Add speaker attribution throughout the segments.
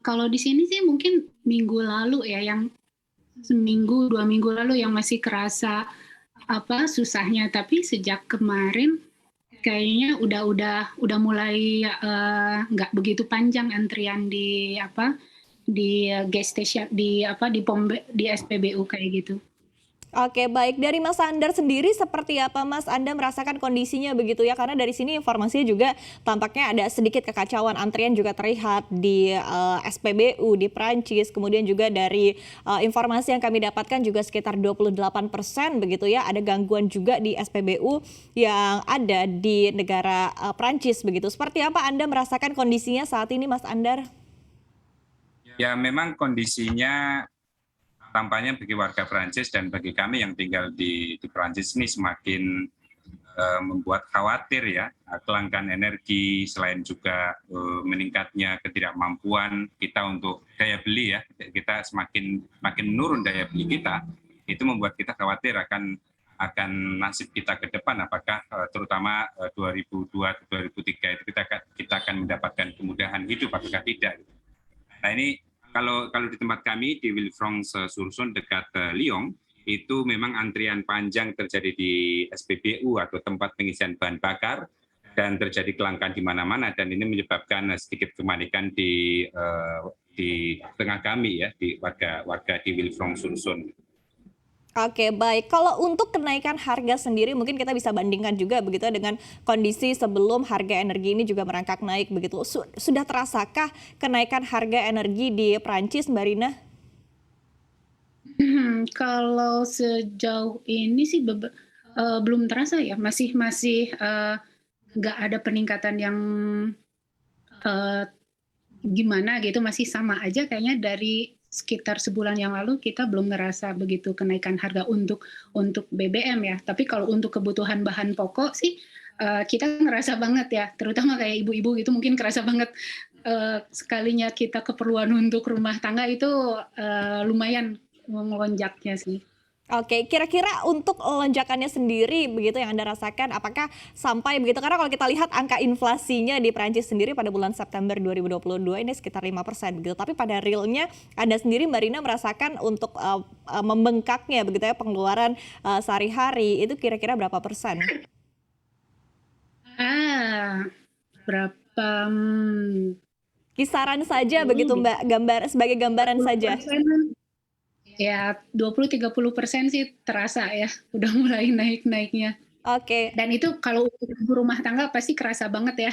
Speaker 1: Kalau di sini sih mungkin minggu lalu ya, yang seminggu, 2 minggu lalu yang masih kerasa susahnya, tapi sejak kemarin kayaknya udah mulai, nggak begitu panjang antrian di gas station di di SPBU kayak gitu.
Speaker 2: Oke, baik. Dari Mas Sandar sendiri seperti apa, Mas? Anda merasakan kondisinya begitu ya? Karena dari sini informasinya juga tampaknya ada sedikit kekacauan. Antrian juga terlihat di SPBU di Prancis. Kemudian juga dari informasi yang kami dapatkan juga sekitar 28% begitu ya. Ada gangguan juga di SPBU yang ada di negara Prancis begitu. Seperti apa Anda merasakan kondisinya saat ini, Mas Andar?
Speaker 3: Ya, memang kondisinya tampaknya bagi warga Prancis dan bagi kami yang tinggal di Prancis ini semakin membuat khawatir ya, kelangkaan energi, selain juga meningkatnya ketidakmampuan kita untuk daya beli ya, kita semakin menurun daya beli kita, itu membuat kita khawatir akan nasib kita ke depan, apakah terutama 2002-2003 itu kita akan mendapatkan kemudahan hidup apakah tidak. Nah ini kalau di tempat kami di Villefranche-sur-Saône dekat Lyon, itu memang antrian panjang terjadi di SPBU atau tempat pengisian bahan bakar, dan terjadi kelangkaan di mana-mana, dan ini menyebabkan sedikit kepanikan di tengah kami ya, di warga di Villefranche-sur-Saône.
Speaker 2: Oke, baik. Kalau untuk kenaikan harga sendiri mungkin kita bisa bandingkan juga begitu dengan kondisi sebelum harga energi ini juga merangkak naik begitu. Sudah terasakah kenaikan harga energi di Prancis, Mbak Rina?
Speaker 1: Kalau sejauh ini sih belum terasa ya, masih nggak ada peningkatan yang gimana gitu, masih sama aja kayaknya dari sekitar sebulan yang lalu kita belum ngerasa begitu kenaikan harga untuk BBM ya. Tapi kalau untuk kebutuhan bahan pokok sih kita ngerasa banget ya, terutama kayak ibu-ibu gitu mungkin kerasa banget sekalinya kita keperluan untuk rumah tangga itu lumayan melonjaknya sih.
Speaker 2: Oke, kira-kira untuk lonjakannya sendiri begitu yang Anda rasakan, apakah sampai begitu? Karena kalau kita lihat angka inflasinya di Prancis sendiri pada bulan September 2022 ini sekitar 5% begitu. Tapi pada realnya Anda sendiri, Mbak Rina, merasakan untuk membengkaknya begitu ya pengeluaran sehari-hari itu kira-kira berapa persen?
Speaker 1: Berapa?
Speaker 2: Kisaran saja begitu Mbak, sebagai gambaran saja.
Speaker 1: Ya 20-30% sih terasa ya, udah mulai naik-naiknya.
Speaker 2: Oke.
Speaker 1: Dan itu kalau untuk ibu rumah tangga pasti kerasa banget ya,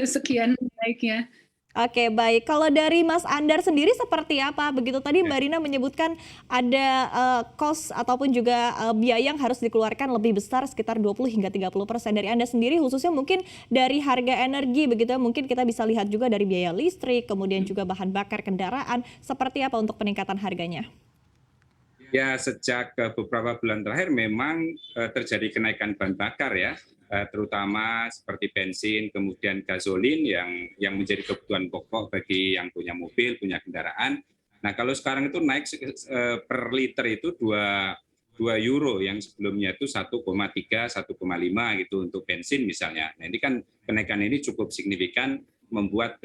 Speaker 1: sekian naiknya.
Speaker 2: Oke, baik. Kalau dari Mas Andar sendiri seperti apa? Begitu tadi Mbak Rina menyebutkan ada cost ataupun juga biaya yang harus dikeluarkan lebih besar sekitar 20 hingga 30%. Dari Anda sendiri khususnya mungkin dari harga energi begitu ya, mungkin kita bisa lihat juga dari biaya listrik, kemudian juga bahan bakar kendaraan, seperti apa untuk peningkatan harganya?
Speaker 3: Ya, sejak beberapa bulan terakhir memang terjadi kenaikan bahan bakar ya, terutama seperti bensin, kemudian gasolin yang menjadi kebutuhan pokok bagi yang punya mobil, punya kendaraan. Nah, kalau sekarang itu naik per liter itu 2 euro, yang sebelumnya itu 1,3, 1,5 gitu untuk bensin misalnya. Nah, ini kan kenaikan ini cukup signifikan, membuat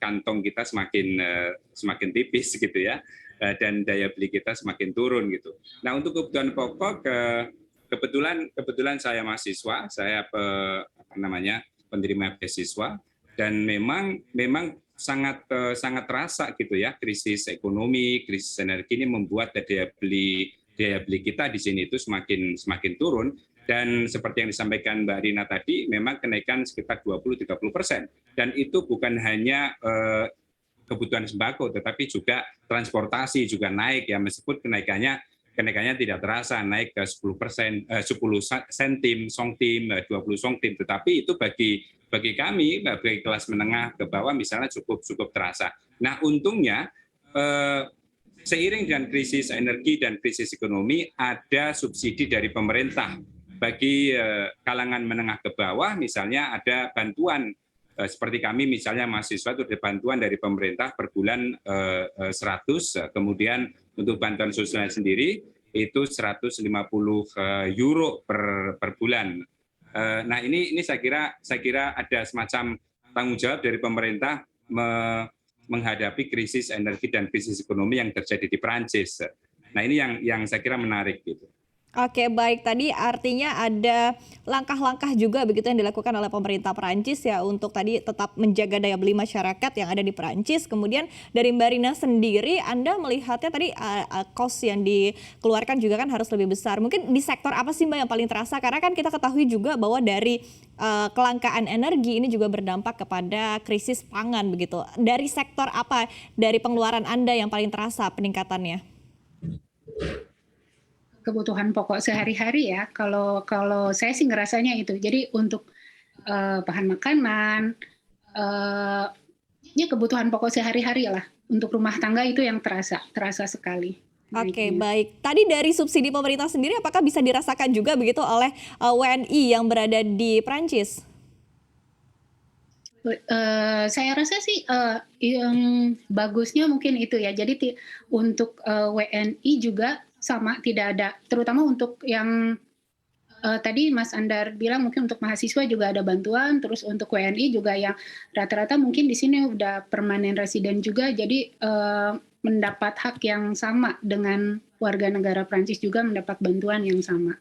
Speaker 3: kantong kita semakin tipis gitu ya, dan daya beli kita semakin turun gitu. Nah, untuk kebutuhan pokok kebetulan saya mahasiswa, saya penerima beasiswa, dan memang sangat terasa gitu ya, krisis ekonomi, krisis energi ini membuat daya beli kita di sini itu semakin turun. Dan seperti yang disampaikan Mbak Rina tadi, memang kenaikan sekitar 20-30%. Dan itu bukan hanya kebutuhan sembako, tetapi juga transportasi juga naik ya, meskipun kenaikannya tidak terasa, naik ke 10%, 10 sentim, songtim, 20 songtim, tetapi itu bagi kami, bagi kelas menengah ke bawah misalnya cukup terasa. Nah, untungnya seiring dengan krisis energi dan krisis ekonomi, ada subsidi dari pemerintah. Bagi kalangan menengah ke bawah, misalnya ada bantuan, seperti kami misalnya mahasiswa itu ada bantuan dari pemerintah per bulan 100, kemudian untuk bantuan sosial sendiri itu 150 euro per bulan. Nah, ini saya kira ada semacam tanggung jawab dari pemerintah menghadapi krisis energi dan krisis ekonomi yang terjadi di Prancis. Nah, ini yang saya kira menarik gitu.
Speaker 2: Oke, baik. Tadi artinya ada langkah-langkah juga begitu yang dilakukan oleh pemerintah Perancis ya untuk tadi tetap menjaga daya beli masyarakat yang ada di Perancis. Kemudian dari Mbak Rina sendiri, Anda melihatnya tadi cost yang dikeluarkan juga kan harus lebih besar. Mungkin di sektor apa sih Mbak yang paling terasa? Karena kan kita ketahui juga bahwa dari kelangkaan energi ini juga berdampak kepada krisis pangan begitu. Dari sektor apa dari pengeluaran Anda yang paling terasa peningkatannya?
Speaker 1: Kebutuhan pokok sehari-hari ya. Kalau saya sih ngerasanya itu. Jadi untuk bahan makanan, ya kebutuhan pokok sehari-hari lah. Untuk rumah tangga itu yang terasa sekali.
Speaker 2: Oke,
Speaker 1: naiknya.
Speaker 2: baik. Tadi dari subsidi pemerintah sendiri apakah bisa dirasakan juga begitu oleh WNI yang berada di Prancis?
Speaker 1: Saya rasa sih yang bagusnya mungkin itu ya. Jadi untuk WNI juga sama, tidak ada. Terutama untuk yang tadi Mas Andar bilang mungkin untuk mahasiswa juga ada bantuan. Terus untuk WNI juga yang rata-rata mungkin di sini udah permanen residen juga. Jadi mendapat hak yang sama dengan warga negara Prancis juga mendapat bantuan yang sama.